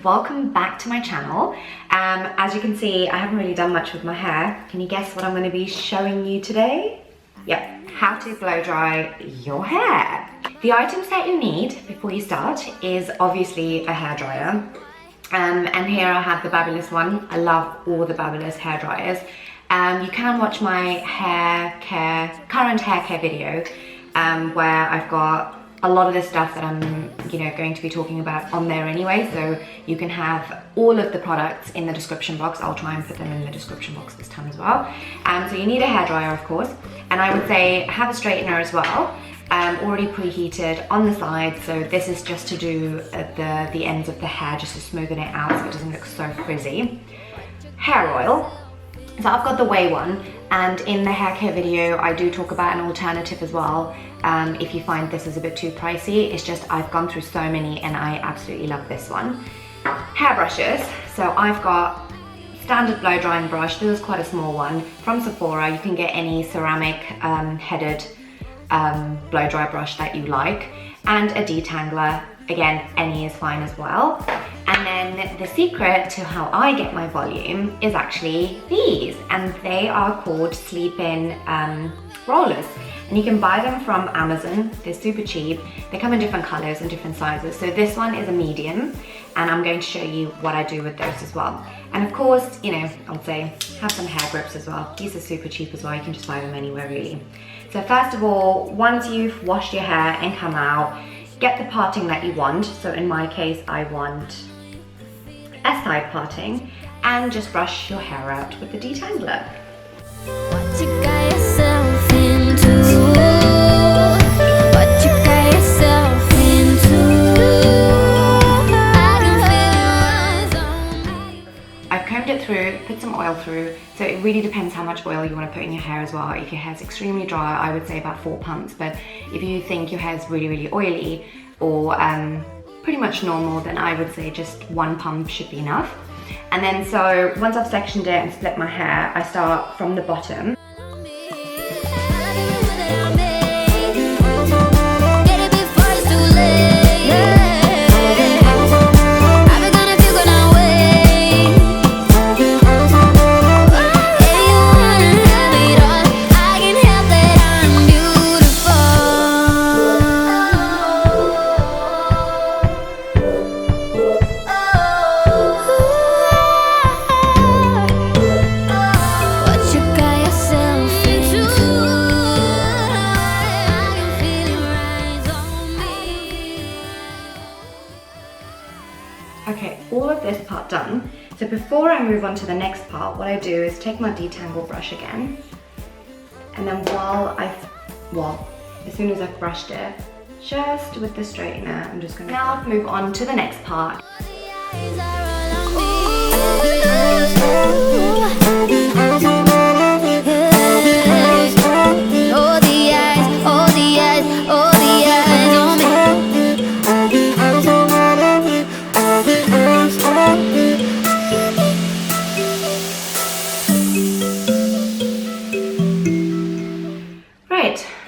welcome back to my channel. As you can see, I haven't really done much with my hair. Can you guess what I'm going to be showing you today? Yep, how to blow dry your hair. The items that you need before you start is obviously a hairdryer. And here I have the Babulous one. I love all the Babulous hair dryers. You can watch my current hair care video where I've got a lot of the stuff that I'm going to be talking about on there anyway, so you can have all of the products in the description box. I'll try and put them in the description box this time as well. So you need a hairdryer, of course, and I would say have a straightener as well, already preheated on the side. So this is just to do the ends of the hair, just to smoothen it out so it doesn't look so frizzy. Hair oil. So I've got the Whey one, and in the hair care video I do talk about an alternative as well. If you find this is a bit too pricey, it's just I've gone through so many and I absolutely love this one. Hair brushes. So I've got standard blow drying brush. This is quite a small one from Sephora. You can get any ceramic headed blow dry brush that you like, and a detangler. Again, any is fine as well. And then the secret to how I get my volume is actually these, and they are called sleep-in rollers. And you can buy them from Amazon. They're super cheap. They come in different colors and different sizes. So this one is a medium, and I'm going to show you what I do with those as well. And of course, I would say have some hair grips as well. These are super cheap as well. You can just buy them anywhere really. So first of all, once you've washed your hair and come out, get the parting that you want. So in my case, I want a side parting, and just brush your hair out with the detangler. What you got yourself into? What you got yourself into? I can feel I've combed it through, put some oil through. So it really depends how much oil you want to put in your hair as well. If your hair's extremely dry, I would say about 4 pumps. But if you think your hair's really, really oily or pretty much normal, then I would say just 1 pump should be enough. And then so once I've sectioned it and split my hair, I start from the bottom. Okay, all of this part done. So before I move on to the next part, what I do is take my detangle brush again, and then as soon as I've brushed it, just with the straightener, I'm just gonna now move on to the next part.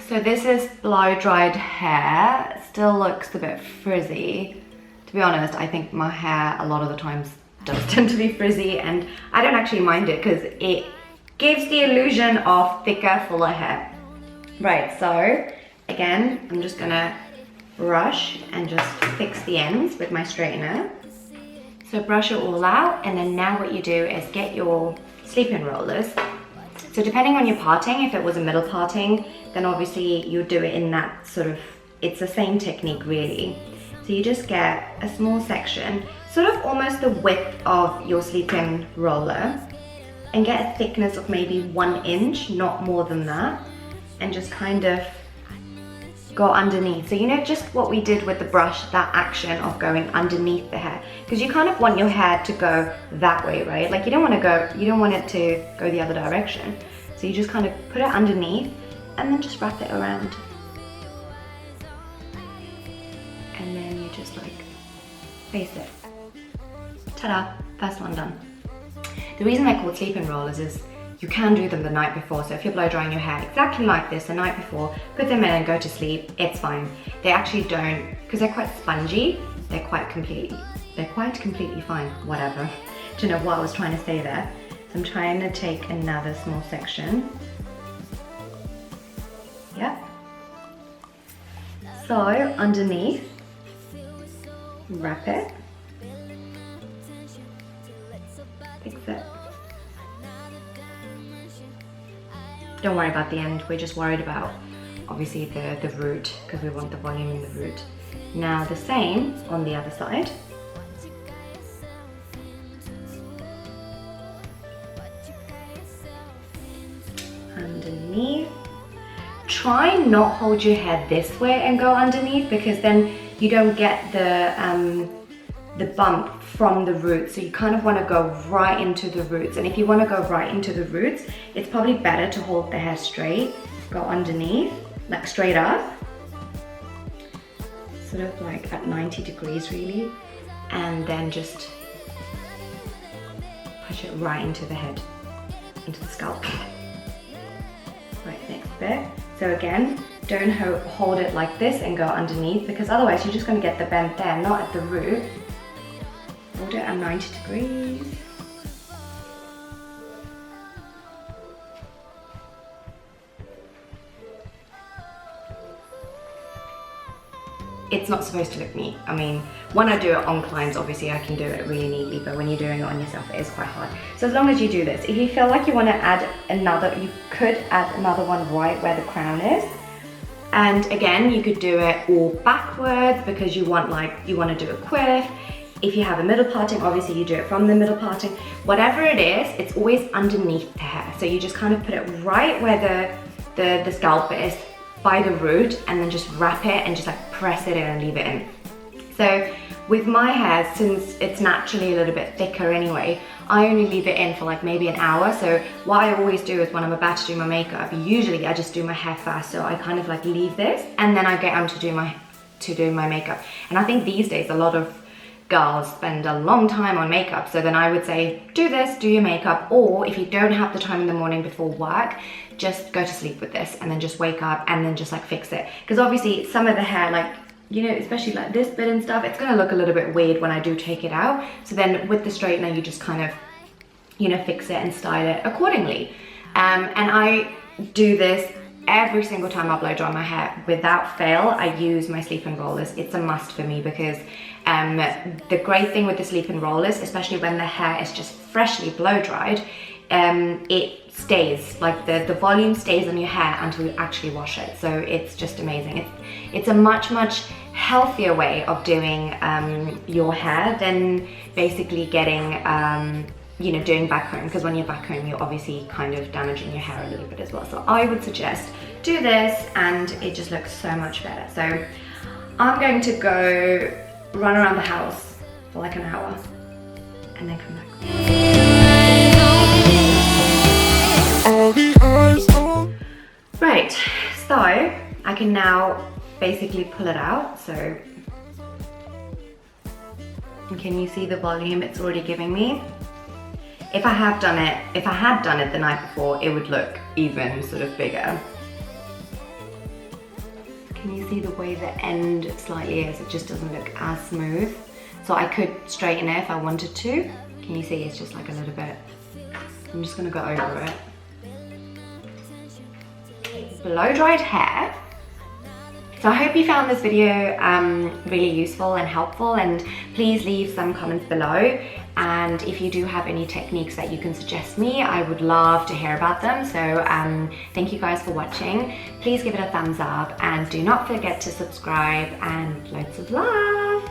So this is blow dried hair. It still looks a bit frizzy. To be honest, I think my hair a lot of the times does tend to be frizzy, and I don't actually mind it because it gives the illusion of thicker, fuller hair. Right, so again, I'm just gonna brush and just fix the ends with my straightener. So brush it all out, and then now what you do is get your sleep-in rollers. So depending on your parting, if it was a middle parting, then obviously you do it in that sort of, it's the same technique really. So you just get a small section, sort of almost the width of your sleep-in roller, and get a thickness of maybe 1 inch, not more than that, and just kind of go underneath. So just what we did with the brush, that action of going underneath the hair, because you kind of want your hair to go that way, right? Like you don't want it to go the other direction. So you just kind of put it underneath and then just wrap it around. And then you just like face it. Ta-da, first one done. The reason they're called sleep-in rollers is you can do them the night before. So if you're blow drying your hair exactly like this the night before, put them in and go to sleep, it's fine. They actually don't, because they're quite spongy, they're quite completely they're quite completely fine, whatever. Don't know what I was trying to say there. So I'm trying to take another small section. Yep. So underneath, wrap it. Fix it. Don't worry about the end, we're just worried about obviously the root, because we want the volume in the root. Now the same on the other side. Underneath. Try not hold your hair this way and go underneath, because then you don't get the bump from the roots. So you kind of want to go right into the roots. And if you want to go right into the roots, it's probably better to hold the hair straight. Go underneath, like straight up. Sort of like at 90 degrees really. And then just push it right into the head, into the scalp. Right, next bit. So again, don't hold it like this and go underneath, because otherwise you're just going to get the bend there, not at the root. Hold it at 90 degrees. It's not supposed to look neat. I mean, when I do it on clients, obviously I can do it really neatly, but when you're doing it on yourself, it is quite hard. So as long as you do this, if you feel like you want to add another, you could add another one right where the crown is. And again, you could do it all backwards because you want to do a quiff. If you have a middle parting, obviously you do it from the middle parting. Whatever it is, it's always underneath the hair. So you just kind of put it right where the scalp is, by the root, and then just wrap it and just like press it in and leave it in. So with my hair, since it's naturally a little bit thicker anyway, I only leave it in for like maybe an hour. So what I always do is when I'm about to do my makeup, usually I just do my hair first. So I kind of like leave this and then I get on to do my makeup. And I think these days a lot of girls spend a long time on makeup, so then I would say do this, do your makeup, or if you don't have the time in the morning before work, just go to sleep with this and then just wake up and then just like fix it. Because obviously some of the hair, like, you know, especially like this bit and stuff, it's gonna look a little bit weird when I do take it out. So then with the straightener you just kind of, you know, fix it and style it accordingly. And I do this every single time I blow dry my hair. Without fail, I use my sleep-in rollers. It's a must for me because the great thing with the sleep-in rollers, especially when the hair is just freshly blow dried, it stays, like the volume stays on your hair until you actually wash it. So it's just amazing. It's a much healthier way of doing your hair than basically getting you know, doing back comb, because when you're back home you're obviously kind of damaging your hair a little bit as well. So I would suggest do this and it just looks so much better. So I'm going to go run around the house for like an hour and then come back. Right, so I can now basically pull it out. So can you see the volume it's already giving me? If I had done it the night before, it would look even sort of bigger. Can you see the way the end slightly is? It just doesn't look as smooth. So I could straighten it if I wanted to. Can you see it's just like a little bit? I'm just gonna go over it. Blow dried hair. So I hope you found this video really useful and helpful, and please leave some comments below. And if you do have any techniques that you can suggest me, I would love to hear about them. So thank you guys for watching. Please give it a thumbs up and do not forget to subscribe, and loads of love.